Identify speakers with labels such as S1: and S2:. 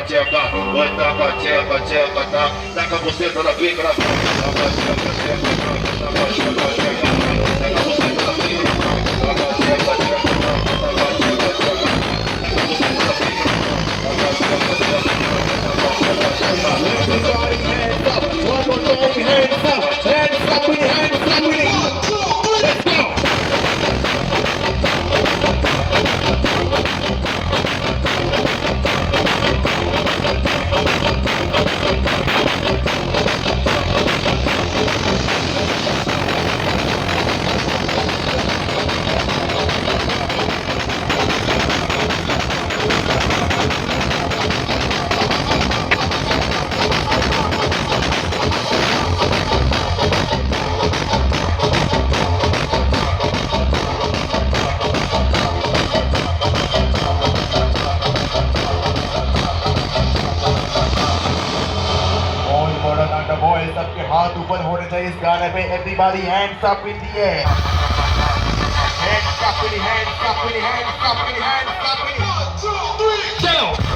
S1: tcheca, vai taca, tcheca, tcheca, tá? Taca a buceta na pica, na taca, tcheca, tcheca, taca, tcheca, tcheca, taca a buceta na pica, taca, tcheca, tcheca, taca, tcheca, tcheca, taca a buceta na pica, taca, tcheca, tcheca, taca, tcheca, tcheca.
S2: Everybody hands up. One more time, hands up. Hands up with it, hands up with it. Let's go. Boys सबके हाथ ऊपर होने चाहिए इस गाने पे everybody hands up in the air hands up in hands up in hands up in hands up in 1 2 3 चलो